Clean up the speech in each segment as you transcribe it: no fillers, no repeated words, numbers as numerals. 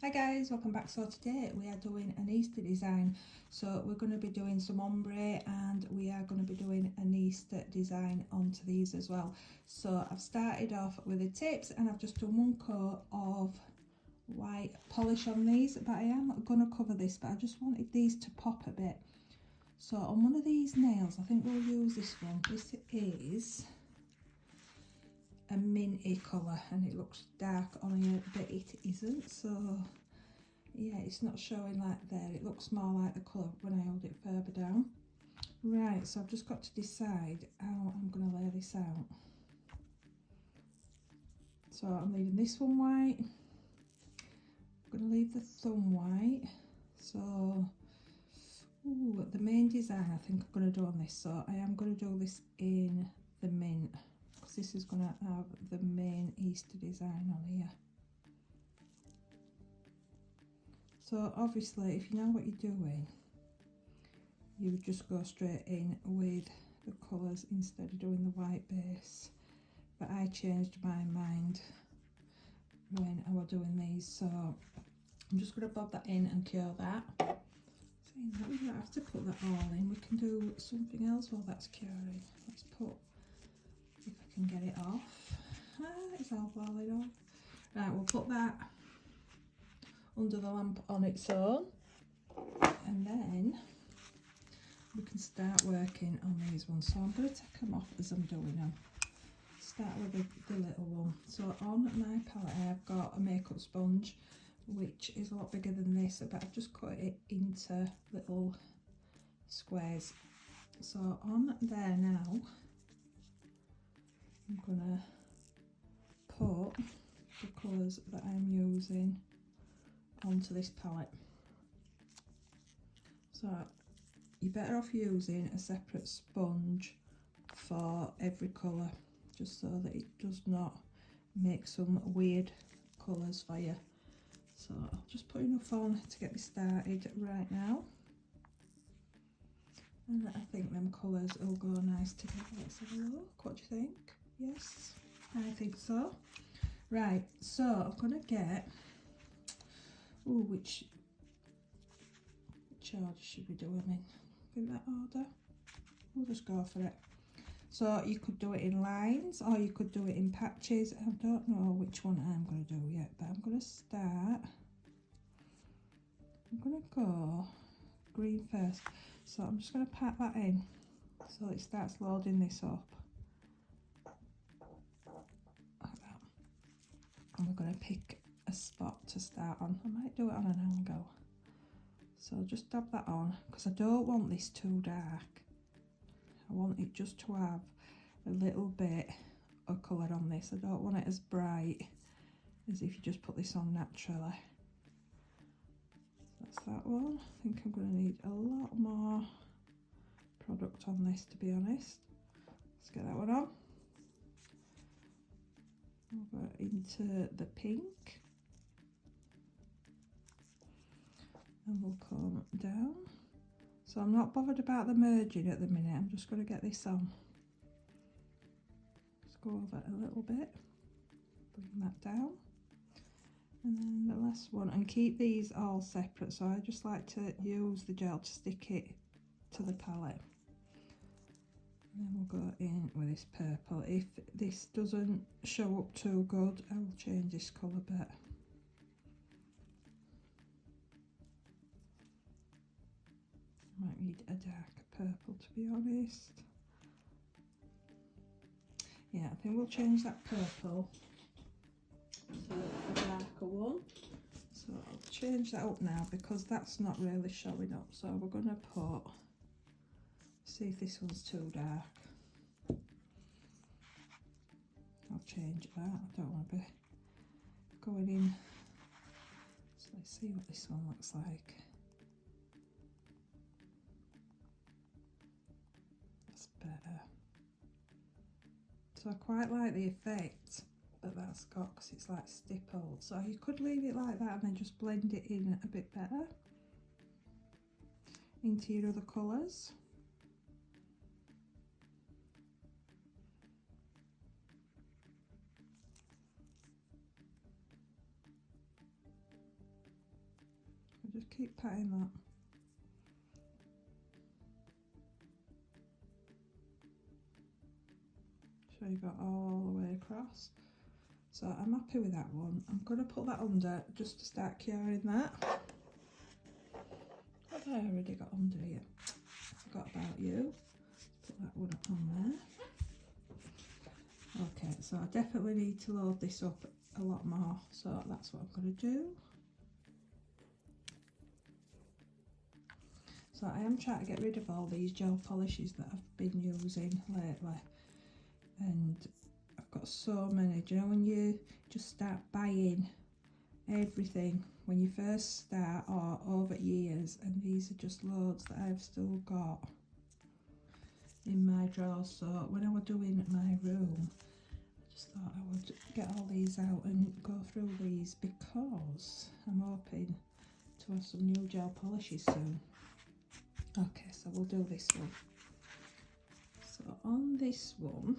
Hi guys, welcome back. So today we are doing an Easter design. So we're going to be doing some ombre and we are going to be doing an Easter design onto these as well. So I've started off with the tips and I've just done one coat of white polish on these, but I am going to cover this, but I just wanted these to pop a bit. So on one of these nails, I think we'll use this one. This is a minty colour and it looks dark on here, but it isn't. So yeah, it's not showing like there, it looks more like the colour when I hold it further down. Right, so I've just got to decide how I'm going to lay this out. So I'm leaving this one white, I'm going to leave the thumb white. So the main design I think I'm going to do on this, so I am going to do this in the mint, because this is going to have the main Easter design on here. So obviously if you know what you're doing, you would just go straight in with the colours instead of doing the white base. But I changed my mind when I was doing these, so I'm just going to bob that in and cure that. Saying that, we don't have to put that all in, we can do something else while that's curing. Let's put, if I can get it off. It's all falling off. Right, we'll put that under the lamp on its own, and then we can start working on these ones. So I'm going to take them off as I'm doing them. Start with the little one. So on my palette I've got a makeup sponge which is a lot bigger than this, but I've just cut it into little squares. So on there now I'm gonna put the colours that I'm using onto this palette. So you're better off using a separate sponge for every colour, just so that it does not make some weird colours for you. So I'll just put enough on to get me started right now, and I think them colours will go nice together. Let's have a look. What do you think? Yes, I think so. Right, so I'm gonna get, which order should we do them in? In that order, we'll just go for it. So you could do it in lines or you could do it in patches. I don't know which one I'm going to do yet, but I'm going to start. I'm going to go green first. So I'm just going to pat that in so it starts loading this up. Like that. And we're going to pick a spot to start on. I might do it on an angle. So just dab that on, because I don't want this too dark. I want it just to have a little bit of colour on this. I don't want it as bright as if you just put this on naturally. So that's that one. I think I'm going to need a lot more product on this, to be honest. Let's get that one on. Over into the pink. And we'll come down. So I'm not bothered about the merging at the minute, I'm just going to get this on. Just go over a little bit, bring that down. And then the last one, and keep these all separate, so I just like to use the gel to stick it to the palette. And then we'll go in with this purple. If this doesn't show up too good, I will change this colour bit. Might need a darker purple, to be honest. Yeah, I think we'll change that purple to a darker one. So I'll change that up now because that's not really showing up. So we're going to put, see if this one's too dark. I'll change that. I don't want to be going in. So let's see what this one looks like. Better. So I quite like the effect that that's got, because it's like stippled. So you could leave it like that and then just blend it in a bit better into your other colours. keep patting that. So you got all the way across. So I'm happy with that one. I'm going to put that under just to start curing that. Have I already got under here? I forgot about you. Put that one on there. Okay, so I definitely need to load this up a lot more. So that's what I'm going to do. So I am trying to get rid of all these gel polishes that I've been using lately. And I've got so many. Do you know when you just start buying everything when you first start or over years, and these are just loads that I've still got in my drawers. So when I was doing my room, I just thought I would get all these out and go through these because I'm hoping to have some new gel polishes soon. Okay, so we'll do this one. So on this one,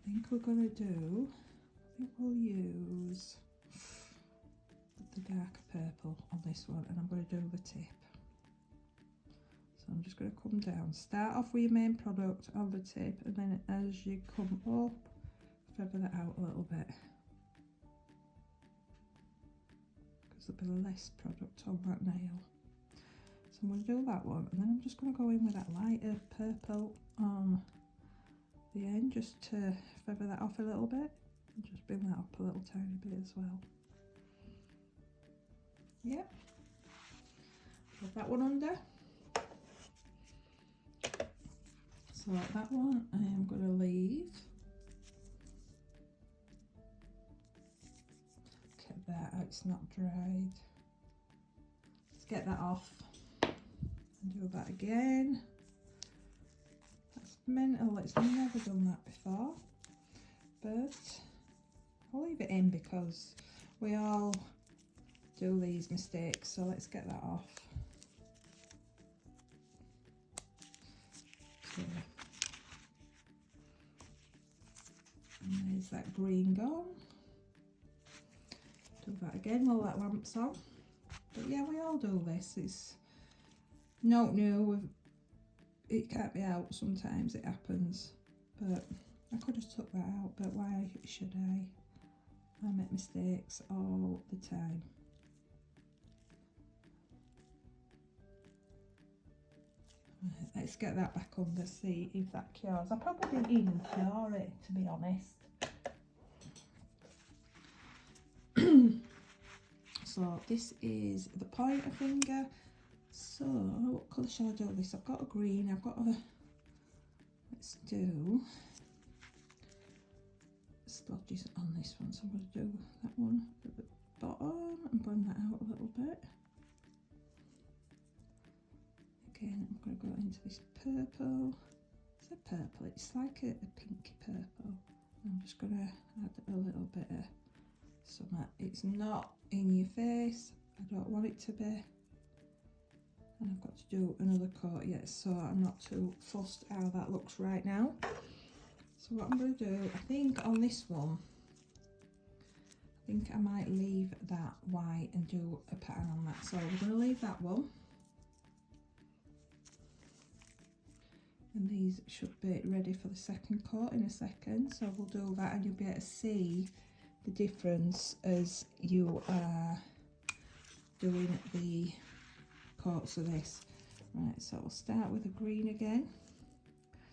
I think we're going to do, I think we'll use the darker purple on this one, and I'm going to do the tip. So I'm just going to come down, start off with your main product on the tip, and then as you come up, feather that out a little bit. Because there'll be less product on that nail. So I'm going to do that one, and then I'm just going to go in with that lighter purple on the end just to feather that off a little bit, and just bring that up a little tiny bit as well. Yep, put that one under. So that one I am going to leave. Okay, there, it's not dried. Let's get that off and do that again. That's mental, it's never done that before, but I'll leave it in because we all do these mistakes. So let's get that off. Okay. And there's that green gone. Do that again while that lamp's on. But yeah, we all do this. It's not new. It can't be out. Sometimes it happens. But I could have took that out. But why should I? I make mistakes all the time. Right, let's get that back under, see if that cures. I probably didn't even cure it, to be honest. So this is the pointer finger. So what colour shall I do this? I've got a green, I've got a, let's do splodges on this one. So I'm going to do that one at the bottom and blend that out a little bit. Again, I'm going to go into this purple. It's a purple, it's like a pinky purple. I'm just going to add a little bit of something. It's not in your face, I don't want it to be. And I've got to do another coat yet, so I'm not too fussed how that looks right now. So what I'm going to do, I think on this one, I think I might leave that white and do a pattern on that. So we're going to leave that one. And these should be ready for the second coat in a second. So we'll do that and you'll be able to see the difference as you are doing the coats of this. Right, so we'll start with the green again.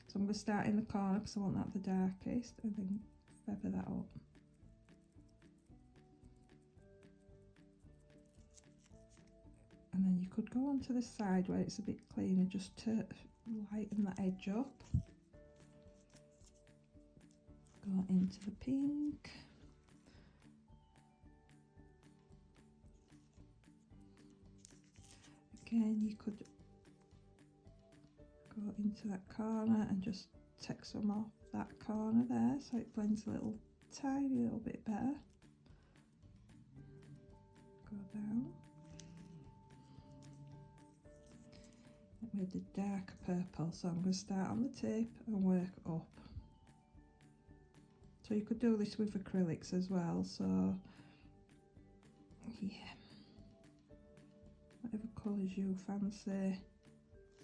So I'm going to start in the corner because I want that the darkest, and then feather that up. And then you could go onto the side where it's a bit cleaner just to lighten that edge up. Go into the pink. Again, you could go into that corner and just take some off that corner there so it blends a little tiny little bit better. Go down with the dark purple, so I'm going to start on the tip and work up So you could do this with acrylics as well, so yeah, whatever colours you fancy,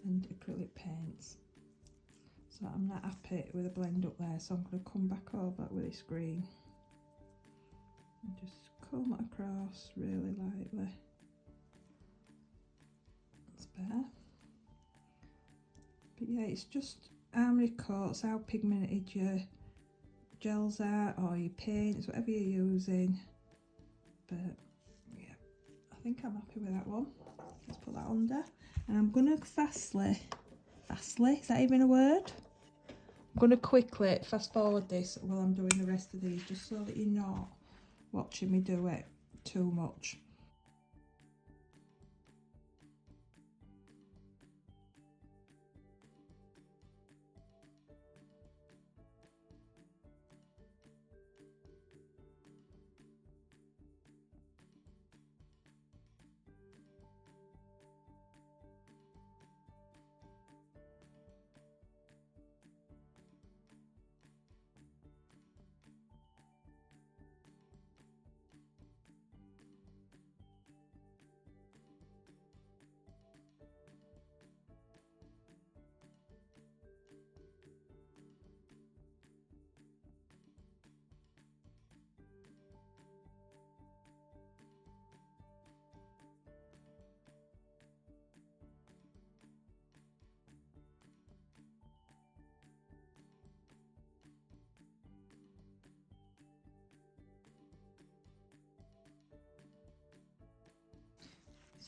and acrylic paints. So I'm not happy with the blend up there, so I'm going to come back over with this green and just comb it across really lightly. That's better. But yeah, it's just how many coats, how pigmented your gels are, or your paints, whatever you're using. But yeah, I think I'm happy with that one. Let's put that under, and I'm gonna fastly, is that even a word? I'm gonna quickly fast forward this while I'm doing the rest of these, just so that you're not watching me do it too much.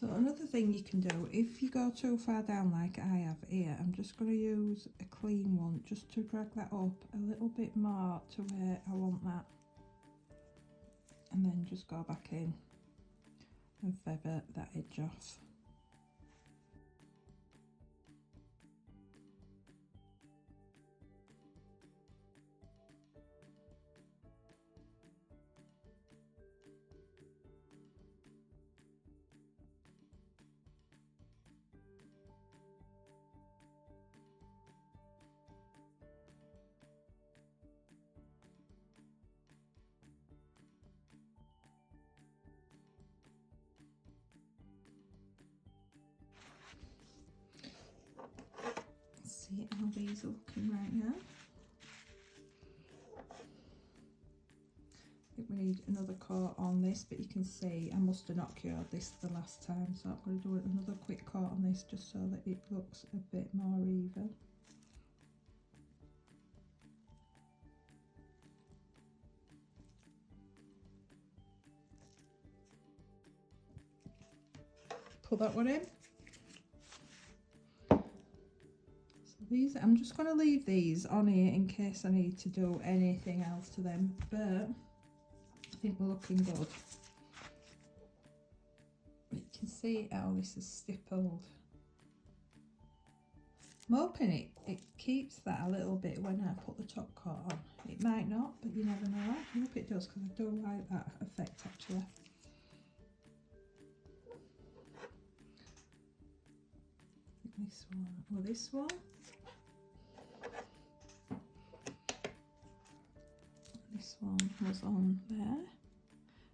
So another thing you can do, if you go too far down like I have here, I'm just going to use a clean one just to drag that up a little bit more to where I want that. And then just go back in and feather that edge off. See how these are looking right now. I think we need another coat on this, but you can see I must have not cured this the last time, so I'm going to do another quick coat on this just so that it looks a bit more even. Put that one in. These, I'm just going to leave these on here in case I need to do anything else to them, but I think we're looking good. You can see how this is stippled. I'm hoping it keeps that a little bit when I put the top coat on. It might not, but you never know. I hope it does, because I do like that effect actually. This one, or this one. This one was on there,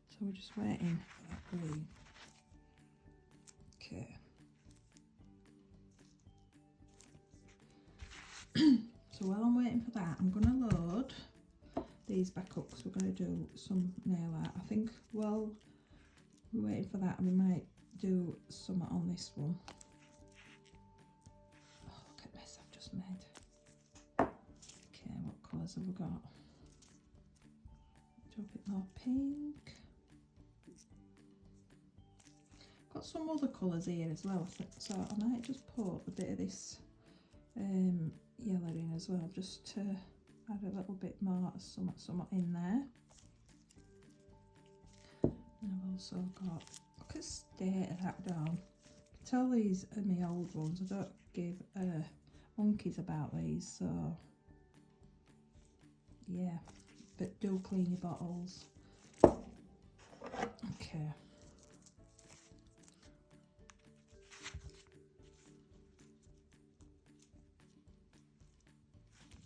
so we're just waiting for that green. Okay. So while I'm waiting for that, I'm going to load these back up because we're going to do some nail art. I think while we're waiting for that, we might do some on this one. Oh, look at this I've just made. Okay, what colours have we got? Do a bit more pink. Got some other colours here as well, so I might just put a bit of this yellow in as well, just to add a little bit more somewhat in there. And I've also got, look at the state of that down. Tell these are my old ones. I don't give monkeys about these, so yeah. But do clean your bottles. Okay.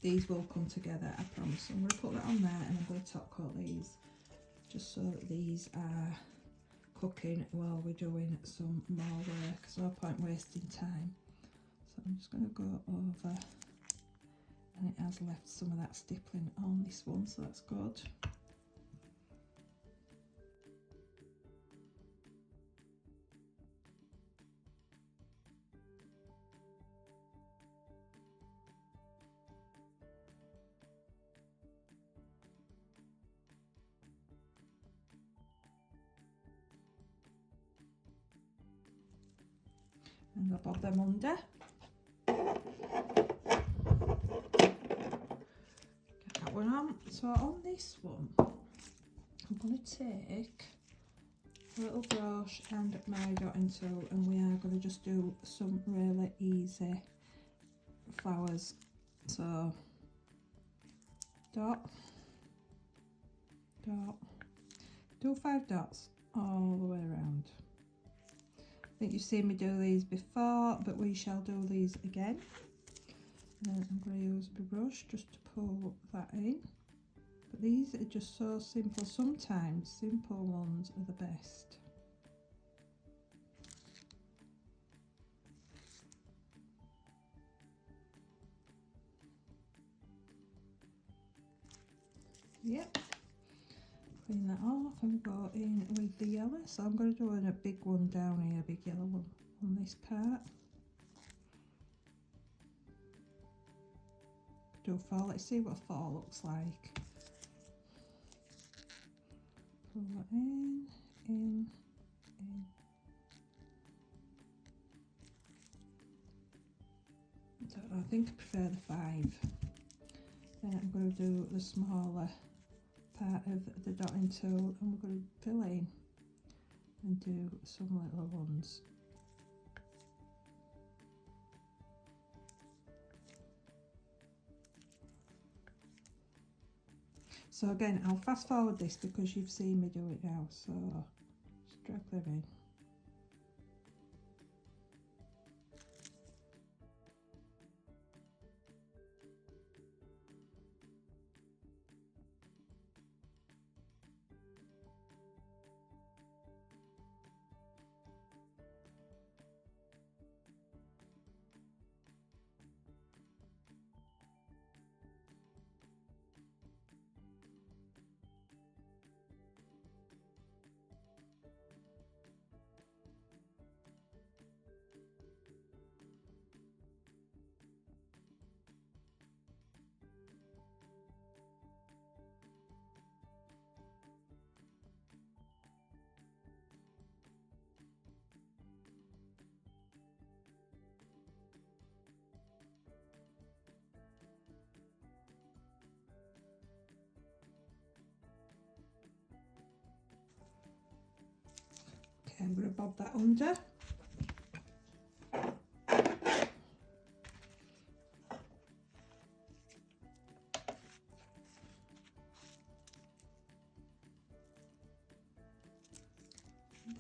these will come together, I promise. So I'm going to put that on there, and I'm going to top coat these just so that these are cooking while we're doing some more work. There's no point wasting time. So I'm just going to go over, and it has left some of that stippling on this one, so that's good. And I'll bob them under. Get that one on. So on this one, I'm going to take a little brush and my dotting tool, and we are going to just do some really easy flowers. So dot, dot, do 5 dots all the way around. I think you've seen me do these before, but we shall do these again. And I'm going to use my brush just to pull that in. But these are just so simple. Sometimes simple ones are the best. Yep. Clean that off and go in with the yellow. So I'm going to do a big one down here, a big yellow one on this part. Do 4. Let's see what 4 looks like. Pull that in. I don't know, I think I prefer the 5. Then I'm going to do the smaller part of the dotting tool, and we're going to fill in and do some little ones. So again, I'll fast forward this because you've seen me do it now, so just drag them in. Okay, I'm going to bob that under.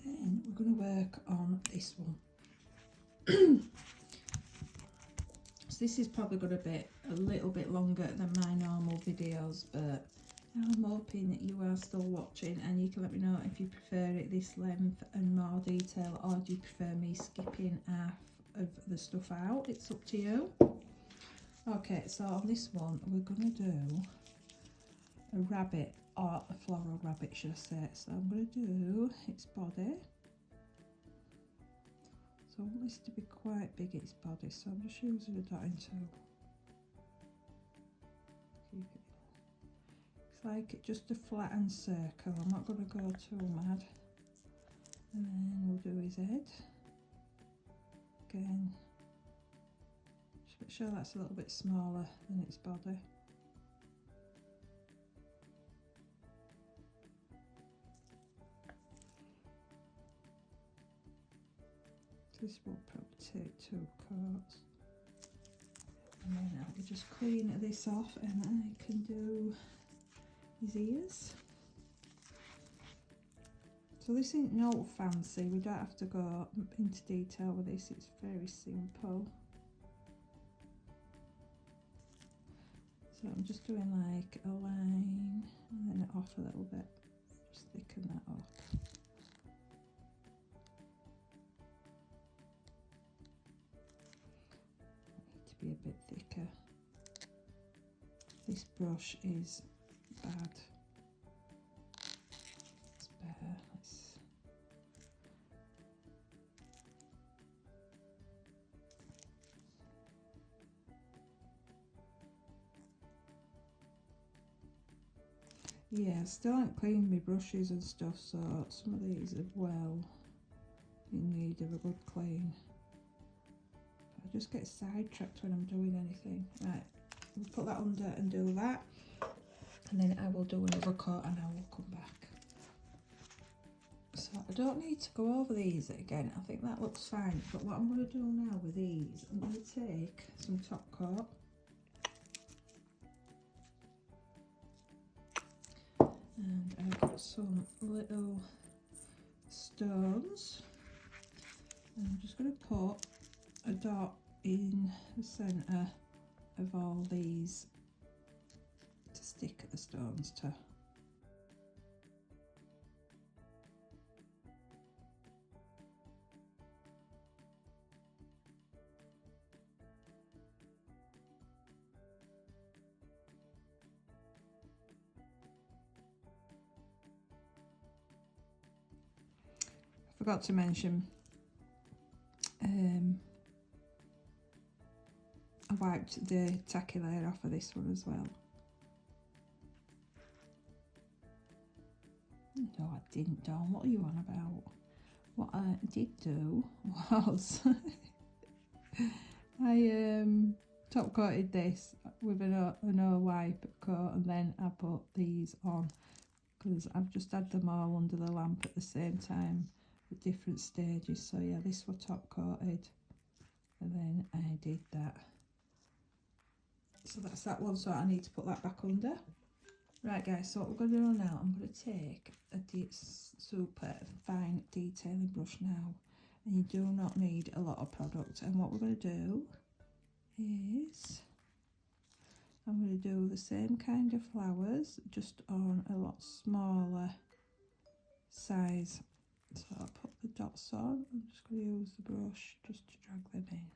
Then we're going to work on this one. So this is probably going to be a little bit longer than my normal videos, but I'm hoping that you are still watching, and you can let me know if you prefer it this length and more detail, or do you prefer me skipping half of the stuff out. It's up to you. Okay, so on this one we're going to do a rabbit, or a floral rabbit should I say. So I'm going to do its body. So I want this to be quite big, its body, so I'm just using a dotting tool. Keep it. It's like just a flattened circle. I'm not going to go too mad. And then we'll do his head. Again, just make sure that's a little bit smaller than its body. This will probably take 2 coats. And then I'll just clean this off, and I can do his ears. So this isn't no fancy, we don't have to go into detail with this, it's very simple. So I'm just doing like a line and then off a little bit, just thicken that up. Need to be a bit thicker. This brush is bad. It's better. Yeah, I still haven't cleaned my brushes and stuff, so some of these are well in need of a good clean. I just get sidetracked when I'm doing anything. Right, we'll put that under and do that, and then I will do another coat and I will come back. So I don't need to go over these again, I think that looks fine, but what I'm going to do now with these, I'm going to take some top coat and I've got some little stones, and I'm just going to put a dot in the centre of all these to stick the stones to. I forgot to mention I wiped the tacky layer off of this one as well. No, I didn't, Dawn. What are you on about? What I did do was I top coated this with a no wipe coat, and then I put these on because I've just had them all under the lamp at the same time at different stages. So yeah, this was top coated and then I did that. So that's that one, so I need to put that back under. Right guys, so what we're going to do now, I'm going to take a super fine detailing brush now, and you do not need a lot of product, and what we're going to do is I'm going to do the same kind of flowers just on a lot smaller size. So I'll put the dots on, I'm just going to use the brush just to drag them in.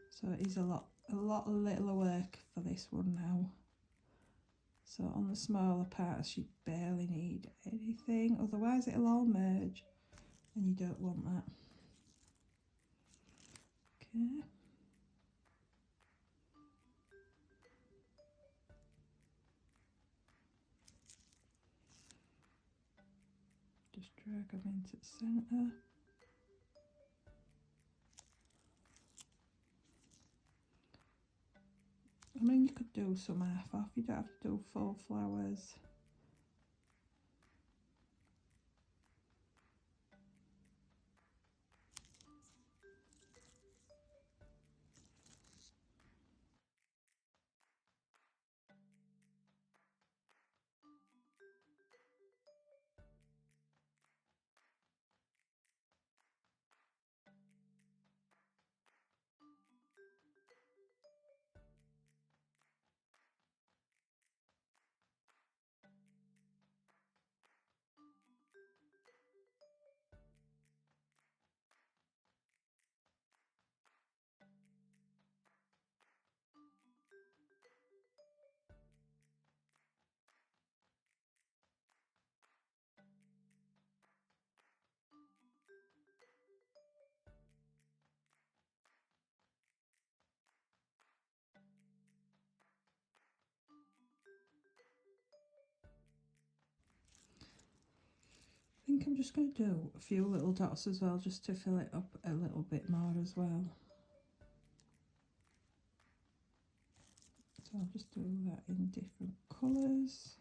So it is a lot littler work for this one now. So on the smaller parts you barely need anything, otherwise it'll all merge and you don't want that. Okay. Just drag them into the centre. I mean, you could do some half off, you don't have to do full flowers. I think I'm just going to do a few little dots as well, just to fill it up a little bit more as well. So I'll just do that in different colours.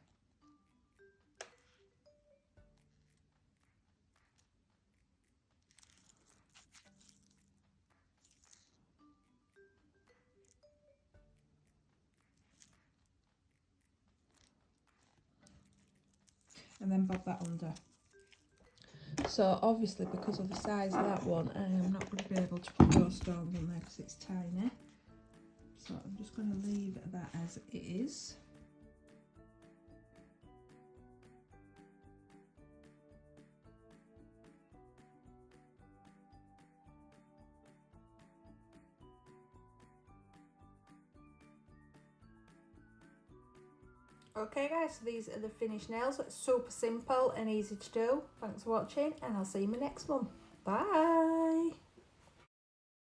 And then bob that under. So obviously because of the size of that one, I'm not going to be able to put those stones on there because it's tiny. So I'm just going to leave leave that as it is. Okay guys, so these are the finished nails. It's super simple and easy to do. Thanks for watching and I'll see you in my next one. Bye!